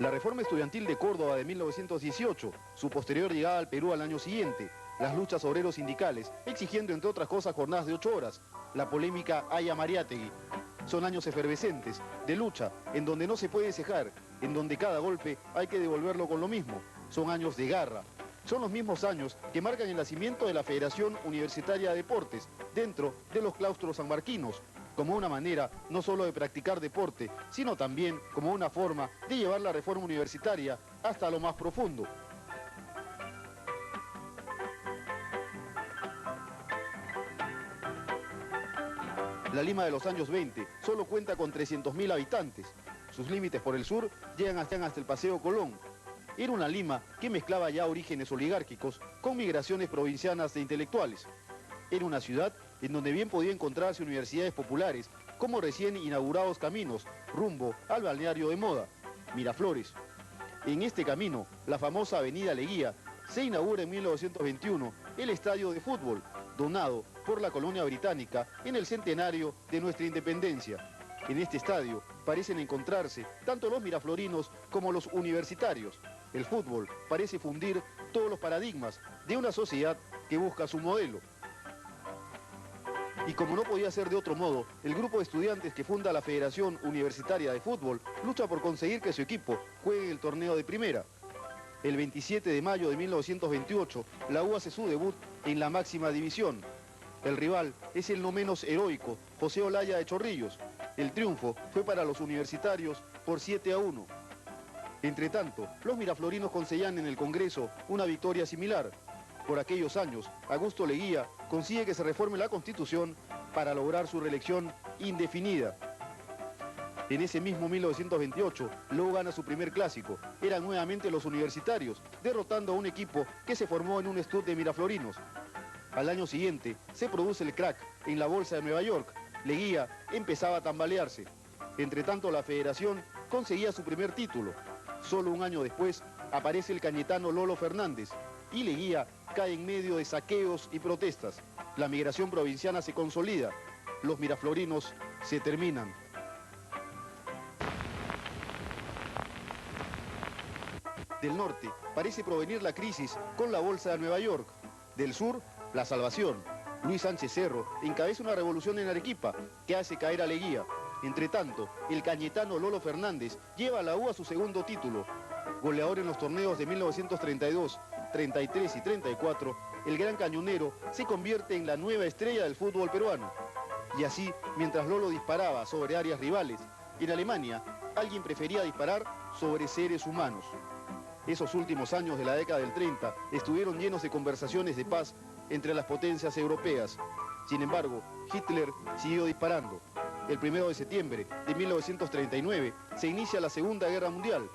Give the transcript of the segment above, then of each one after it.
La reforma estudiantil de Córdoba de 1918, su posterior llegada al Perú al año siguiente, las luchas obreros sindicales, exigiendo entre otras cosas jornadas de 8 horas, la polémica Aya Mariátegui. Son años efervescentes, de lucha, en donde no se puede cejar, en donde cada golpe hay que devolverlo con lo mismo. Son años de garra. Son los mismos años que marcan el nacimiento de la Federación Universitaria de Deportes, dentro de los claustros sanmarquinos, como una manera no solo de practicar deporte, sino también como una forma de llevar la reforma universitaria hasta lo más profundo. La Lima de los años 20 solo cuenta con 300.000 habitantes. Sus límites por el sur llegan hasta el Paseo Colón. Era una Lima que mezclaba ya orígenes oligárquicos con migraciones provincianas de intelectuales. Era una ciudad en donde bien podía encontrarse universidades populares, como recién inaugurados caminos rumbo al balneario de moda, Miraflores. En este camino, la famosa avenida Leguía, se inaugura en 1921 el estadio de fútbol, donado por la colonia británica en el centenario de nuestra independencia. En este estadio parecen encontrarse tanto los miraflorinos como los universitarios. El fútbol parece fundir todos los paradigmas de una sociedad que busca su modelo. Y como no podía ser de otro modo, el grupo de estudiantes que funda la Federación Universitaria de Fútbol lucha por conseguir que su equipo juegue en el torneo de primera. El 27 de mayo de 1928, la U hace su debut en la máxima división. El rival es el no menos heroico, José Olaya de Chorrillos. El triunfo fue para los universitarios por 7-1. Entre tanto, los miraflorinos conseguían en el Congreso una victoria similar. Por aquellos años, Augusto Leguía consigue que se reforme la Constitución para lograr su reelección indefinida. En ese mismo 1928, luego gana su primer clásico. Eran nuevamente los universitarios, derrotando a un equipo que se formó en un estud de miraflorinos. Al año siguiente, se produce el crack en la Bolsa de Nueva York. Leguía empezaba a tambalearse. Entre tanto, la Federación conseguía su primer título. Solo un año después, aparece el cañetano Lolo Fernández, y Leguía cae en medio de saqueos y protestas. La migración provinciana se consolida. Los miraflorinos se terminan. Del norte parece provenir la crisis con la Bolsa de Nueva York. Del sur, la salvación. Luis Sánchez Cerro encabeza una revolución en Arequipa que hace caer a Leguía. Entre tanto, el cañetano Lolo Fernández lleva a la U a su segundo título. Goleador en los torneos de 1932, 33 y 34, el gran cañonero se convierte en la nueva estrella del fútbol peruano. Y así, mientras Lolo disparaba sobre áreas rivales, en Alemania alguien prefería disparar sobre seres humanos. Esos últimos años de la década del 30 estuvieron llenos de conversaciones de paz entre las potencias europeas. Sin embargo, Hitler siguió disparando. El 1 de septiembre de 1939 se inicia la Segunda Guerra Mundial.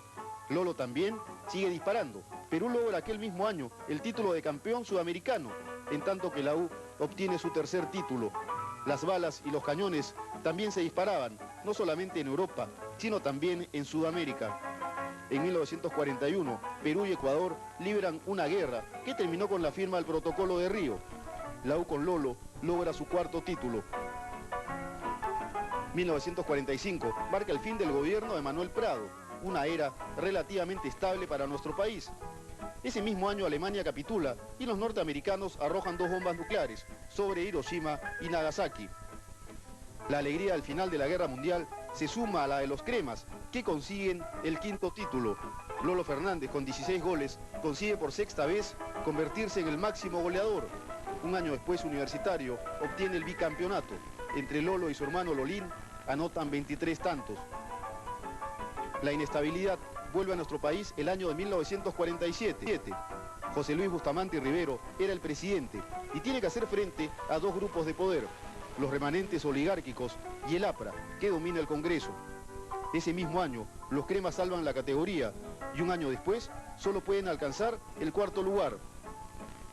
Lolo también sigue disparando. Perú logra aquel mismo año el título de campeón sudamericano, en tanto que la U obtiene su tercer título. Las balas y los cañones también se disparaban, no solamente en Europa, sino también en Sudamérica. En 1941, Perú y Ecuador libran una guerra que terminó con la firma del Protocolo de Río. La U con Lolo logra su cuarto título. 1945 marca el fin del gobierno de Manuel Prado, una era relativamente estable para nuestro país. Ese mismo año Alemania capitula y los norteamericanos arrojan 2 bombas nucleares sobre Hiroshima y Nagasaki. La alegría al final de la Guerra Mundial se suma a la de los cremas, que consiguen el quinto título. Lolo Fernández, con 16 goles, consigue por 6ª vez convertirse en el máximo goleador. Un año después, Universitario obtiene el bicampeonato. Entre Lolo y su hermano Lolín anotan 23 tantos. La inestabilidad vuelve a nuestro país el año de 1947. José Luis Bustamante Rivero era el presidente y tiene que hacer frente a 2 grupos de poder, los remanentes oligárquicos y el APRA, que domina el Congreso. Ese mismo año, los cremas salvan la categoría y un año después solo pueden alcanzar el 4º lugar.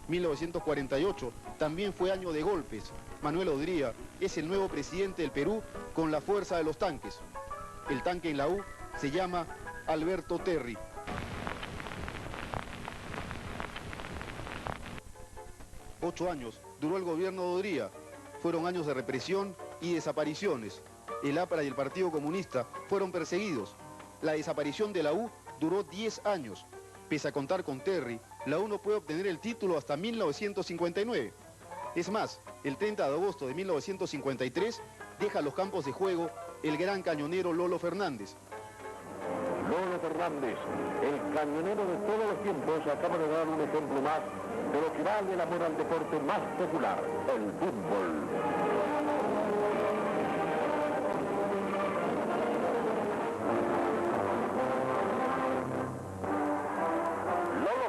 1948 también fue año de golpes. Manuel Odría es el nuevo presidente del Perú con la fuerza de los tanques. El tanque en la U se llama Alberto Terry. Ocho años duró el gobierno de Odría. Fueron años de represión y desapariciones. El APRA y el Partido Comunista fueron perseguidos. La desaparición de la U duró 10 años. Pese a contar con Terry, la U no puede obtener el título hasta 1959. Es más, el 30 de agosto de 1953 deja los campos de juego el gran cañonero Lolo Fernández. Lolo Fernández, el cañonero de todos los tiempos, acaba de dar un ejemplo más de lo que vale el amor al deporte más popular, el fútbol.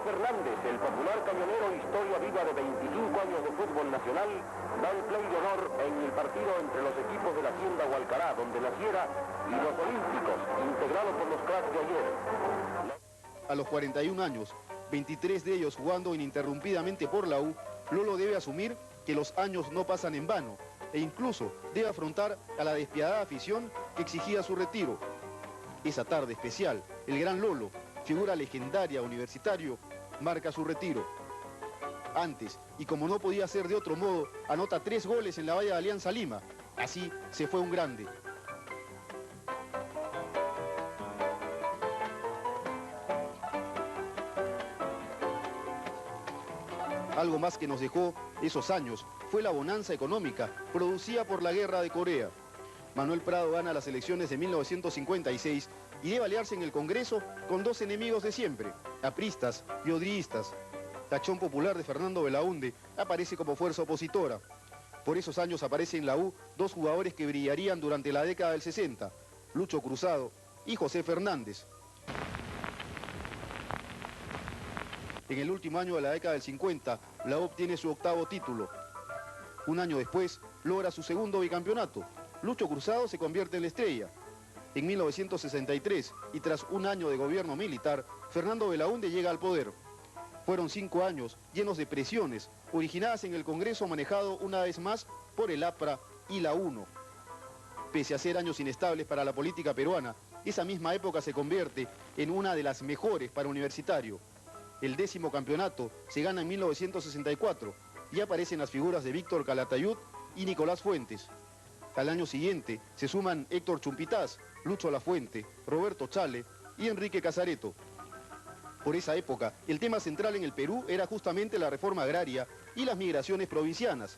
Fernández, el popular cañonero, historia viva de 25 años de fútbol nacional, da el play de honor en el partido entre los equipos de la Hacienda Hualcará, donde naciera, y los Olímpicos, integrado por los cracks de ayer. A los 41 años, 23 de ellos jugando ininterrumpidamente por la U, Lolo debe asumir que los años no pasan en vano, e incluso debe afrontar a la despiadada afición que exigía su retiro. Esa tarde especial, el gran Lolo, figura legendaria universitario, marca su retiro. Antes, y como no podía ser de otro modo, anota 3 goles en la valla de Alianza Lima. Así se fue un grande. Algo más que nos dejó esos años fue la bonanza económica producida por la guerra de Corea. Manuel Prado gana las elecciones de 1956 y debe aliarse en el Congreso con 2 enemigos de siempre, apristas y odriistas. La Acción Popular de Fernando Belaúnde aparece como fuerza opositora. Por esos años aparecen en la U 2 jugadores que brillarían durante la década del 60, Lucho Cruzado y José Fernández. En el último año de la década del 50, la U obtiene su 8º título. Un año después, logra su 2º bicampeonato. Lucho Cruzado se convierte en la estrella. En 1963, y tras un año de gobierno militar, Fernando Belaúnde llega al poder. Fueron 5 años llenos de presiones, originadas en el Congreso manejado una vez más por el APRA y la UNO. Pese a ser años inestables para la política peruana, esa misma época se convierte en una de las mejores para Universitario. El 10º campeonato se gana en 1964 y aparecen las figuras de Víctor Calatayud y Nicolás Fuentes. Al año siguiente se suman Héctor Chumpitaz, Lucho Lafuente, Roberto Chale y Enrique Casareto. Por esa época, el tema central en el Perú era justamente la reforma agraria y las migraciones provincianas.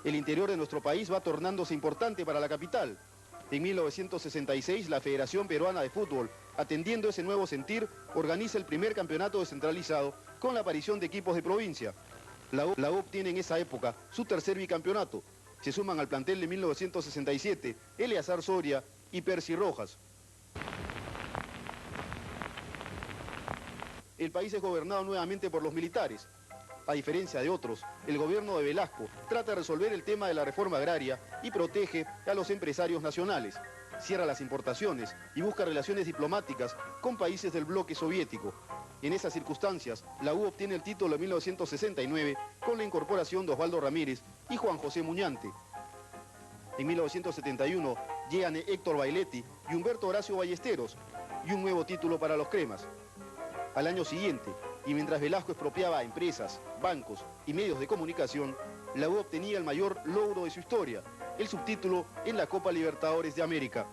El interior de nuestro país va tornándose importante para la capital. En 1966, la Federación Peruana de Fútbol, atendiendo ese nuevo sentir, organiza el primer campeonato descentralizado con la aparición de equipos de provincia. La U obtiene en esa época su 3er bicampeonato. Se suman al plantel de 1967 Eleazar Soria y Percy Rojas. El país es gobernado nuevamente por los militares. A diferencia de otros, el gobierno de Velasco trata de resolver el tema de la reforma agraria y protege a los empresarios nacionales. Cierra las importaciones y busca relaciones diplomáticas con países del bloque soviético. En esas circunstancias, la U obtiene el título en 1969 con la incorporación de Osvaldo Ramírez y Juan José Muñante. En 1971 llegan Héctor Bailetti y Humberto Horacio Ballesteros y un nuevo título para los cremas. Al año siguiente, y mientras Velasco expropiaba a empresas, bancos y medios de comunicación, la U obtenía el mayor logro de su historia, el subtítulo en la Copa Libertadores de América.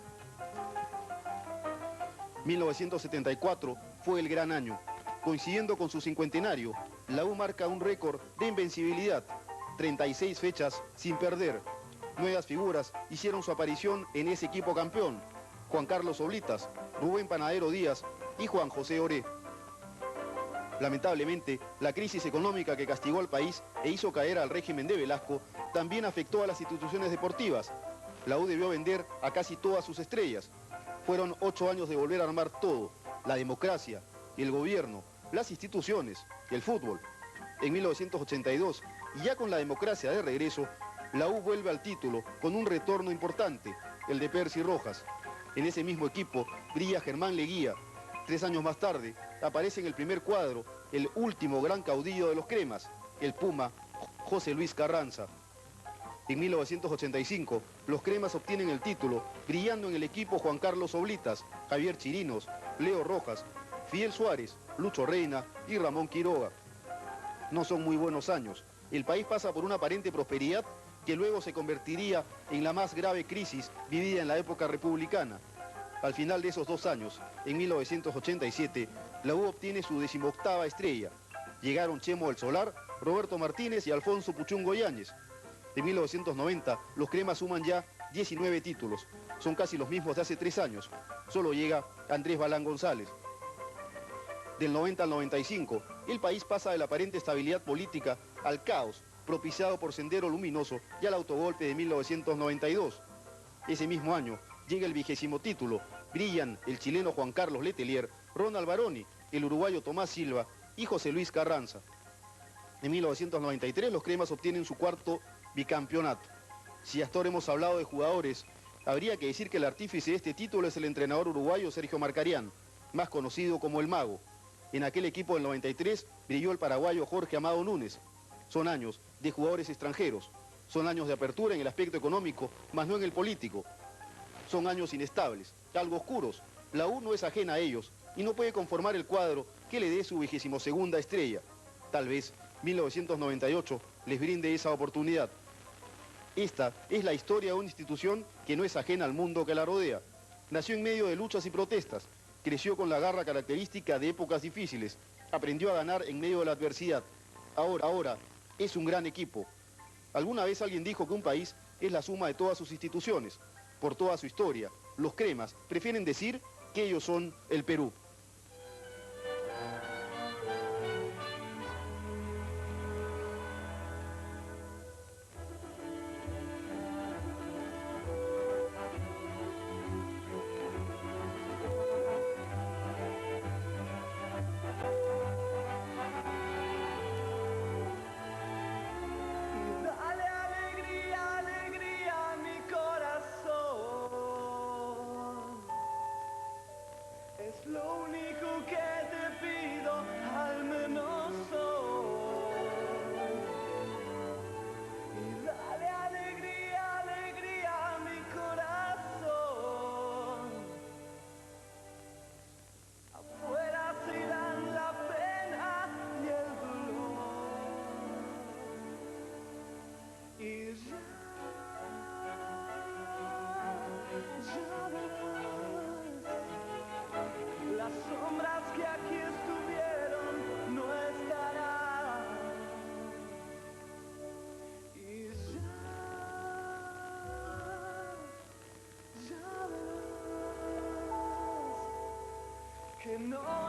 1974 fue el gran año. Coincidiendo con su cincuentenario, la U marca un récord de invencibilidad, 36 fechas sin perder. Nuevas figuras hicieron su aparición en ese equipo campeón: Juan Carlos Oblitas, Rubén Panadero Díaz y Juan José Oré. Lamentablemente, la crisis económica que castigó al país e hizo caer al régimen de Velasco también afectó a las instituciones deportivas. La U debió vender a casi todas sus estrellas. Fueron 8 años de volver a armar todo: la democracia, el gobierno, las instituciones, el fútbol. En 1982, y ya con la democracia de regreso, la U vuelve al título con un retorno importante, el de Percy Rojas. En ese mismo equipo brilla Germán Leguía. 3 años más tarde, aparece en el primer cuadro el último gran caudillo de los cremas, el Puma, José Luis Carranza. En 1985, los cremas obtienen el título, brillando en el equipo Juan Carlos Oblitas, Javier Chirinos, Leo Rojas, Fidel Suárez, Lucho Reina y Ramón Quiroga. No son muy buenos años. El país pasa por una aparente prosperidad que luego se convertiría en la más grave crisis vivida en la época republicana. Al final de esos 2 años, en 1987, la U obtiene su 18ª estrella. Llegaron Chemo del Solar, Roberto Martínez y Alfonso Puchungo Yáñez. En 1990, los cremas suman ya 19 títulos. Son casi los mismos de hace 3 años. Solo llega Andrés Balán González. Del 90 al 95, el país pasa de la aparente estabilidad política al caos, propiciado por Sendero Luminoso y al autogolpe de 1992. Ese mismo año, llega el 20º título. Brillan el chileno Juan Carlos Letelier, Ronald Baroni, el uruguayo Tomás Silva y José Luis Carranza. En 1993 los cremas obtienen su 4º bicampeonato. Si hasta ahora hemos hablado de jugadores, habría que decir que el artífice de este título es el entrenador uruguayo Sergio Marcarián, más conocido como el Mago. En aquel equipo del 93 brilló el paraguayo Jorge Amado Núñez. Son años de jugadores extranjeros, son años de apertura en el aspecto económico, más no en el político. Son años inestables, algo oscuros. La U no es ajena a ellos y no puede conformar el cuadro que le dé su 22ª estrella. Tal vez 1998 les brinde esa oportunidad. Esta es la historia de una institución que no es ajena al mundo que la rodea. Nació en medio de luchas y protestas, creció con la garra característica de épocas difíciles, aprendió a ganar en medio de la adversidad. Ahora es un gran equipo. Alguna vez alguien dijo que un país es la suma de todas sus instituciones. Por toda su historia, los cremas prefieren decir que ellos son el Perú. Lo único que te pido, al menos hoy. Y dale alegría, alegría a mi corazón. Afuera se dan la pena y el dolor. Y ya verás. Las sombras que aquí estuvieron no estarán. Y ya verás que no